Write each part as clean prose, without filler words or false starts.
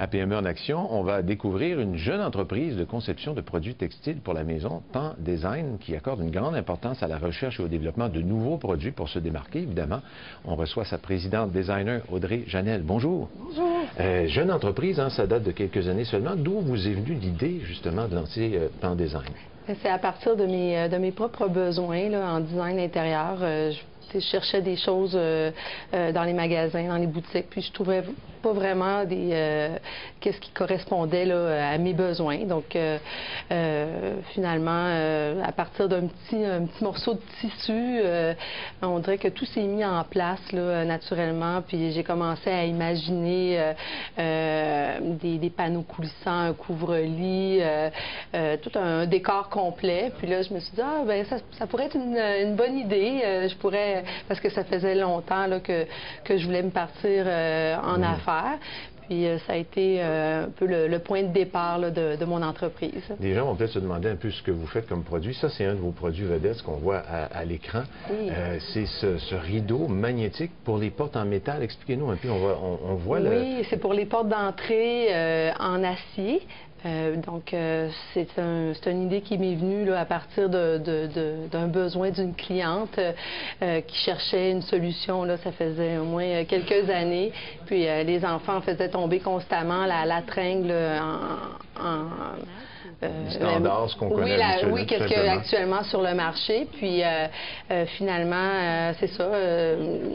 À PME en action, on va découvrir une jeune entreprise de conception de produits textiles pour la maison, Pan Design, qui accorde une grande importance à la recherche et au développement de nouveaux produits pour se démarquer, évidemment. On reçoit sa présidente designer, Audrey Janel. Bonjour. Bonjour. Jeune entreprise, hein, ça date de quelques années seulement. D'où vous est venue l'idée, justement, de lancer Pan Design? C'est à partir de mes propres besoins là, en design intérieur. Je cherchais des choses dans les magasins, dans les boutiques, puis je trouvais pas vraiment qu'est-ce qui correspondait là, à mes besoins. Donc, finalement, à partir d'un petit morceau de tissu, on dirait que tout s'est mis en place là, naturellement. Puis j'ai commencé à imaginer des panneaux coulissants, un couvre-lit, tout un décor complet. Puis là, je me suis dit, ah, ben ça pourrait être une bonne idée. Je pourrais, parce que ça faisait longtemps là, que je voulais me partir en affaires. Puis ça a été un peu le point de départ là, de mon entreprise. Les gens vont peut-être se demander un peu ce que vous faites comme produit. Ça, c'est un de vos produits vedettes, ce qu'on voit à l'écran. Oui. C'est ce rideau magnétique pour les portes en métal. Expliquez-nous un peu, on voit le... Oui, c'est pour les portes d'entrée en acier. Donc, c'est une idée qui m'est venue là, à partir d'un besoin d'une cliente qui cherchait une solution. Là, ça faisait au moins quelques années. Puis, les enfants faisaient tomber constamment la tringle standard, ce qu'on connaît oui, qu'est-ce qu'il y a actuellement sur le marché. Puis, finalement, c'est ça.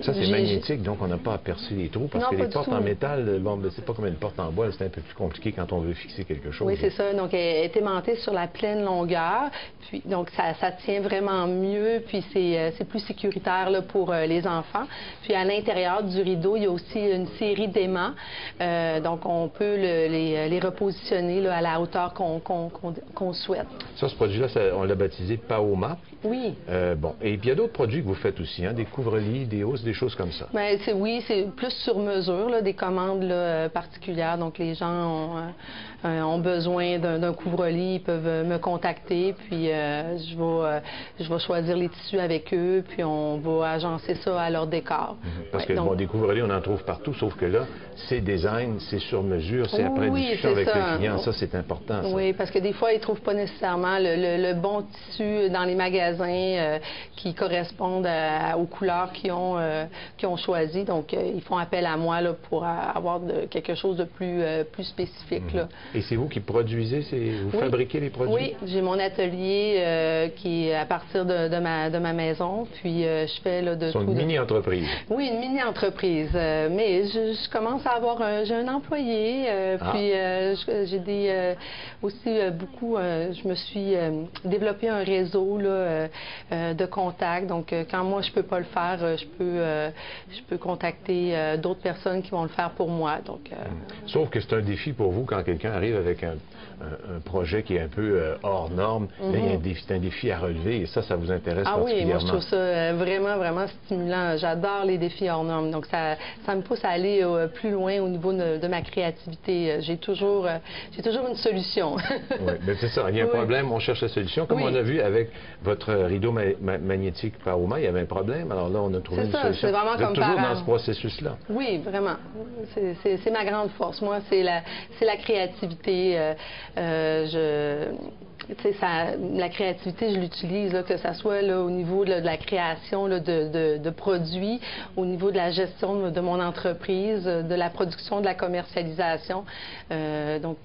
Ça, c'est magnétique, donc on n'a pas à percer les trous, parce que les portes en métal, bon, ben, c'est pas comme une porte en bois, c'est un peu plus compliqué quand on veut fixer quelque chose. Oui, c'est ça. Donc, elle est aimantée sur la pleine longueur. Puis, donc, ça tient vraiment mieux, puis c'est plus sécuritaire là, pour les enfants. Puis, à l'intérieur du rideau, il y a aussi une série d'aimants. Donc, on peut les repositionner là, à la hauteur qu'on souhaite. Ça, ce produit-là, on l'a baptisé Paoma. Oui. Bon, et puis il y a d'autres produits que vous faites aussi, hein, des couvre-lits, des hausses, des choses comme ça. Bien, oui, c'est plus sur mesure, là, des commandes là, particulières. Donc, les gens ont besoin d'un couvre-lit, ils peuvent me contacter, puis je vais choisir les tissus avec eux, puis on va agencer ça à leur décor. Parce que bon, des couvre-lits, on en trouve partout, sauf que là, c'est design, c'est sur mesure, c'est après discussion avec le client. Ça, c'est important. Ça. Oui, parce que des fois, ils ne trouvent pas nécessairement le bon tissu dans les magasins qui correspondent aux couleurs qu'ils ont choisies. Donc, ils font appel à moi là, pour avoir quelque chose de plus spécifique. Là. Et c'est vous qui produisez, vous fabriquez les produits? Oui, j'ai mon atelier qui est à partir de ma maison. Puis, je fais là, de tout. C'est une mini-entreprise? Oui, une mini-entreprise. Mais je commence à avoir j'ai un employé. Puis, j'ai aussi beaucoup... je me suis développé un réseau là, de contacts. Donc, quand moi, je ne peux pas le faire, je peux contacter d'autres personnes qui vont le faire pour moi. Donc, Sauf que c'est un défi pour vous quand quelqu'un arrive avec un projet qui est un peu hors norme. Là, c'est un défi à relever et ça vous intéresse particulièrement. Oui, moi, je trouve ça vraiment, vraiment stimulant. J'adore les défis hors normes. Donc, ça me pousse à aller plus loin au niveau de ma créativité. J'ai toujours une solution. Oui, mais c'est ça. Il y a un problème, on cherche la solution. Comme on a vu avec votre rideau magnétique Paoma, il y avait un problème. Alors là, on a trouvé une solution. C'est vraiment comme toujours dans ce processus-là. Oui, vraiment. C'est ma grande force. Moi, c'est la créativité. La créativité, je l'utilise, que ce soit là, au niveau de la création là, de produits, au niveau de la gestion de mon entreprise, de la production, de la commercialisation. Donc,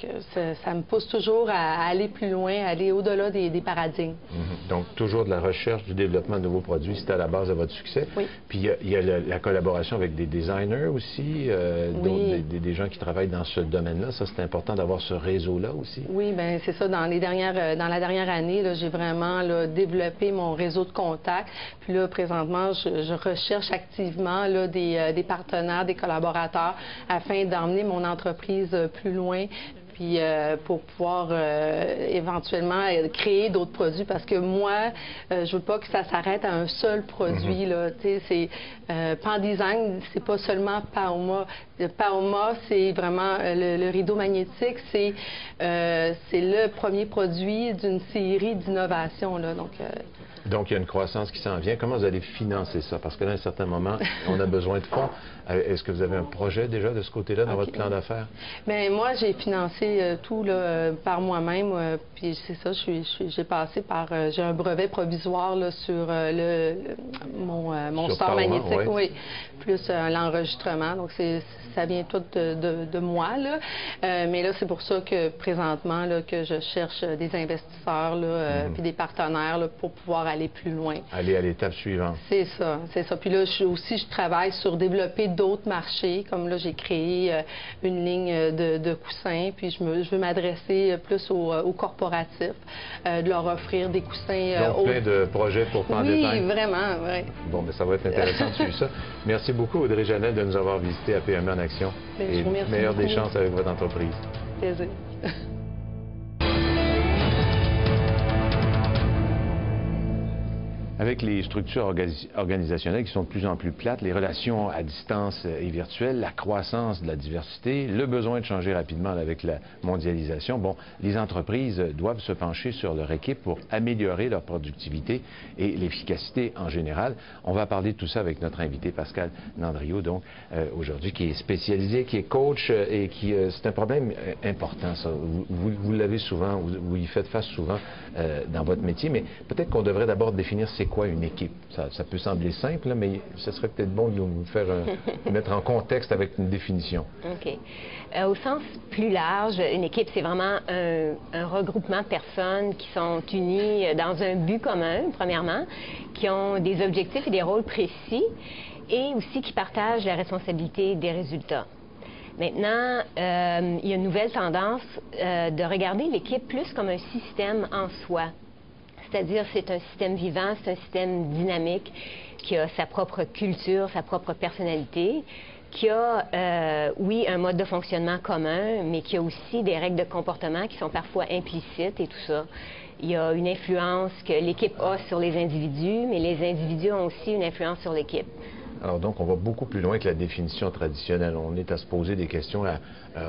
ça me pousse toujours à aller plus loin, à aller au-delà des paradigmes. Donc, toujours de la recherche, du développement de nouveaux produits, c'est à la base de votre succès. Oui. Puis, il y a la collaboration avec des designers aussi, des gens qui travaillent dans ce domaine-là. Ça, c'est important d'avoir ce réseau-là aussi. Oui, bien, c'est ça. Dans la dernière année, j'ai vraiment développé mon réseau de contacts. Puis là, présentement, je recherche activement là, des partenaires, des collaborateurs afin d'emmener mon entreprise plus loin. Puis pour pouvoir éventuellement créer d'autres produits, parce que moi, je veux pas que ça s'arrête à un seul produit. Là. Pan Design, c'est pas seulement Paoma. Paoma, c'est vraiment le rideau magnétique, c'est le premier produit d'une série d'innovations. Donc, Donc, il y a une croissance qui s'en vient. Comment vous allez financer ça? Parce que là, à un certain moment, on a besoin de fonds. Est-ce que vous avez un projet déjà de ce côté-là dans votre plan d'affaires? Bien, moi, j'ai financé tout là, par moi-même. Puis c'est ça, j'ai passé par... j'ai un brevet provisoire là, sur mon sort magnétique, oui, plus l'enregistrement. Donc, ça vient tout de moi, là. Mais là, c'est pour ça que présentement, là, que je cherche des investisseurs, là, puis des partenaires là, pour pouvoir aller plus loin. Aller à l'étape suivante. C'est ça, c'est ça. Puis là, je travaille sur développer d'autres marchés. Comme là, j'ai créé une ligne de coussins, puis je veux m'adresser plus aux corporatifs, de leur offrir des coussins. Donc, plein de projets pour Pan Design. Oui, vraiment, oui. Bon, bien, ça va être intéressant de suivre ça. Merci beaucoup, Audrey Janel, de nous avoir visité à PME en action. Et meilleure des chances avec votre entreprise. Plaisir. Avec les structures organisationnelles qui sont de plus en plus plates, les relations à distance et virtuelles, la croissance de la diversité, le besoin de changer rapidement avec la mondialisation, bon, les entreprises doivent se pencher sur leur équipe pour améliorer leur productivité et l'efficacité en général. On va parler de tout ça avec notre invité Pascal Nandriot, donc aujourd'hui, qui est spécialisé, qui est coach et qui c'est un problème important, ça. Vous l'avez souvent, vous y faites face souvent dans votre métier, mais peut-être qu'on devrait d'abord définir c'est quoi une équipe. Ça peut sembler simple, là, mais ce serait peut-être bon de nous faire mettre en contexte avec une définition. OK. Au sens plus large, une équipe, c'est vraiment un regroupement de personnes qui sont unies dans un but commun, premièrement, qui ont des objectifs et des rôles précis, et aussi qui partagent la responsabilité des résultats. Maintenant, il y a une nouvelle tendance de regarder l'équipe plus comme un système en soi. C'est-à-dire, c'est un système vivant, c'est un système dynamique qui a sa propre culture, sa propre personnalité, qui a, oui, un mode de fonctionnement commun, mais qui a aussi des règles de comportement qui sont parfois implicites et tout ça. Il y a une influence que l'équipe a sur les individus, mais les individus ont aussi une influence sur l'équipe. Alors donc, on va beaucoup plus loin que la définition traditionnelle. On est à se poser des questions, à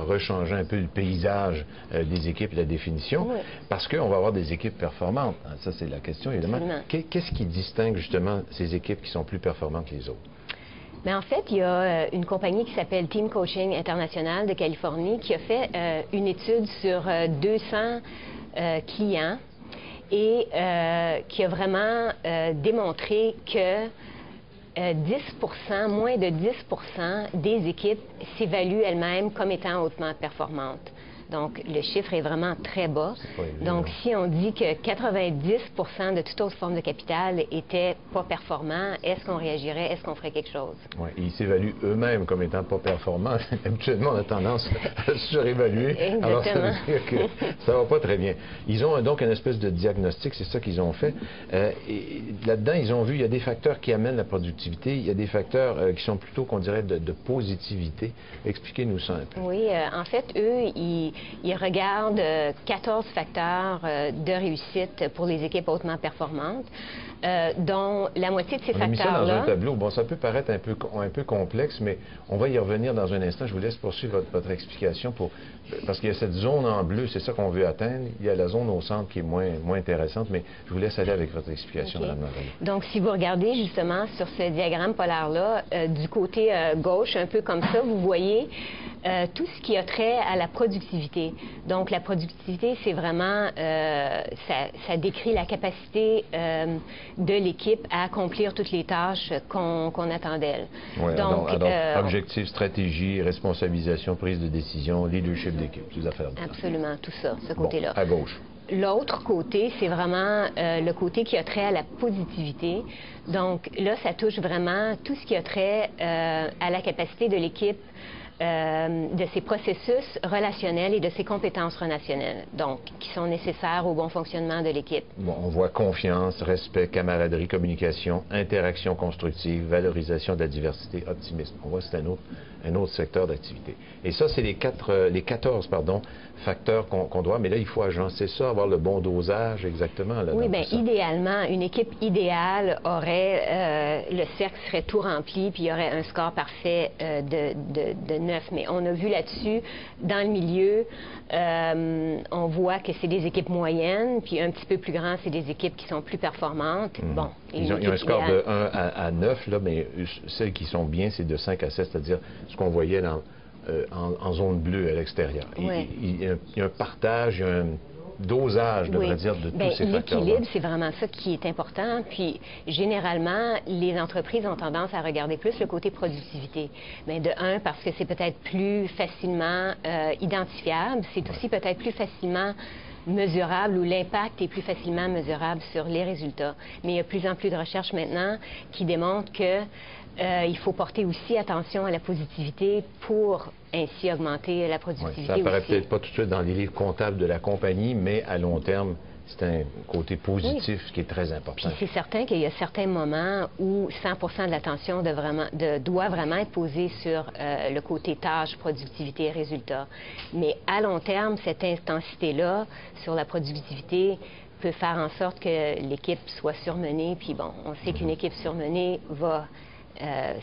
rechanger un peu le paysage des équipes et la définition, oui, parce qu'on va avoir des équipes performantes. Ça, c'est la question, évidemment. Qu'est-ce qui distingue justement ces équipes qui sont plus performantes que les autres? Bien, en fait, il y a une compagnie qui s'appelle Team Coaching International de Californie qui a fait une étude sur 200 clients et qui a vraiment démontré que 10%, moins de 10% des équipes s'évaluent elles-mêmes comme étant hautement performantes. Donc, le chiffre est vraiment très bas. Donc, si on dit que 90% de toute autre forme de capital était pas performant, est-ce qu'on réagirait? Est-ce qu'on ferait quelque chose? Oui, ils s'évaluent eux-mêmes comme étant pas performants. Habituellement, on a tendance à se surévaluer. Alors, ça veut dire que ça va pas très bien. Ils ont donc une espèce de diagnostic, c'est ça qu'ils ont fait. Et là-dedans, ils ont vu, il y a des facteurs qui amènent la productivité, il y a des facteurs qui sont plutôt, qu'on dirait, de positivité. Expliquez-nous ça un peu. Oui, en fait, eux, ils regardent 14 facteurs de réussite pour les équipes hautement performantes, dont la moitié de ces facteurs-là... On a mis ça dans un tableau. Bon, ça peut paraître un peu complexe, mais on va y revenir dans un instant. Je vous laisse poursuivre votre explication parce qu'il y a cette zone en bleu, c'est ça qu'on veut atteindre. Il y a la zone au centre qui est moins intéressante, mais je vous laisse aller avec votre explication, Mme Nandriot. Donc, si vous regardez justement sur ce diagramme polaire-là, du côté gauche, un peu comme ça, vous voyez tout ce qui a trait à la productivité. Donc, la productivité, c'est vraiment, ça décrit la capacité de l'équipe à accomplir toutes les tâches qu'on attend d'elle. Oui, donc, objectif, stratégie, responsabilisation, prise de décision, leadership d'équipe, toutes les affaires. Absolument, tout ça, ce côté-là. À gauche. L'autre côté, c'est vraiment le côté qui a trait à la positivité. Donc là, ça touche vraiment tout ce qui a trait à la capacité de l'équipe, de ses processus relationnels et de ses compétences relationnelles, donc qui sont nécessaires au bon fonctionnement de l'équipe. Bon, on voit confiance, respect, camaraderie, communication, interaction constructive, valorisation de la diversité, optimisme. On voit que c'est un autre secteur d'activité. Et ça, c'est les 14 facteurs qu'on doit, mais là, il faut agencer ça, avoir le bon dosage exactement. Là, oui, bien, idéalement, une équipe idéale aurait, le cercle serait tout rempli, puis il y aurait un score parfait de neuf. Mais on a vu là-dessus, dans le milieu, on voit que c'est des équipes moyennes, puis un petit peu plus grand, c'est des équipes qui sont plus performantes. Bon, ils ont un score de 1 à 9, là, mais celles qui sont bien, c'est de 5 à 7, c'est-à-dire ce qu'on voyait en zone bleue à l'extérieur. Oui. Il y a un partage, il y a un dosage, je devrais dire, de tous ces facteurs-là. L'équilibre, c'est vraiment ça qui est important. Puis, généralement, les entreprises ont tendance à regarder plus le côté productivité. Mais de un, parce que c'est peut-être plus facilement identifiable, c'est aussi peut-être plus facilement mesurable, ou l'impact est plus facilement mesurable sur les résultats. Mais il y a de plus en plus de recherches maintenant qui démontrent que il faut porter aussi attention à la positivité pour ainsi augmenter la productivité. Ça apparaît aussi. peut-être pas tout de suite dans les livres comptables de la compagnie, mais à long terme, c'est un côté positif qui est très important. Puis c'est certain qu'il y a certains moments où 100% de l'attention doit vraiment être posée sur le côté tâche, productivité et résultat. Mais à long terme, cette intensité-là sur la productivité peut faire en sorte que l'équipe soit surmenée. Puis bon, on sait qu'une équipe surmenée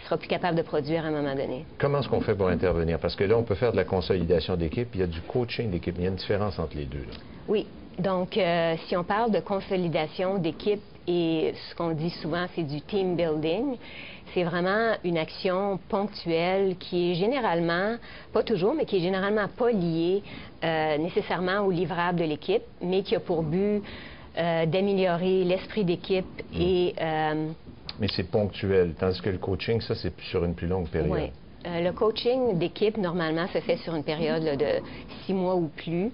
sera plus capable de produire à un moment donné. Comment est-ce qu'on fait pour intervenir? Parce que là, on peut faire de la consolidation d'équipe, il y a du coaching d'équipe. Il y a une différence entre les deux, là. Oui. Donc, si on parle de consolidation d'équipe, et ce qu'on dit souvent, c'est du team building, c'est vraiment une action ponctuelle qui est généralement, pas toujours, mais qui est généralement pas liée nécessairement au livrable de l'équipe, mais qui a pour but d'améliorer l'esprit d'équipe et... Mais c'est ponctuel, tandis que le coaching, ça, c'est sur une plus longue période. Oui. Le coaching d'équipe, normalement, se fait sur une période là, de 6 mois ou plus,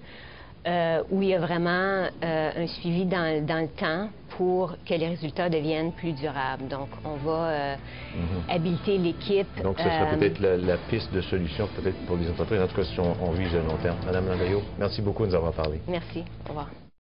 où il y a vraiment un suivi dans le temps pour que les résultats deviennent plus durables. Donc, on va habiliter l'équipe. Donc, ce serait peut-être la piste de solution, peut-être pour les entreprises, en tout cas si on vise à long terme. Madame Landriot, merci beaucoup de nous avoir parlé. Merci. Au revoir.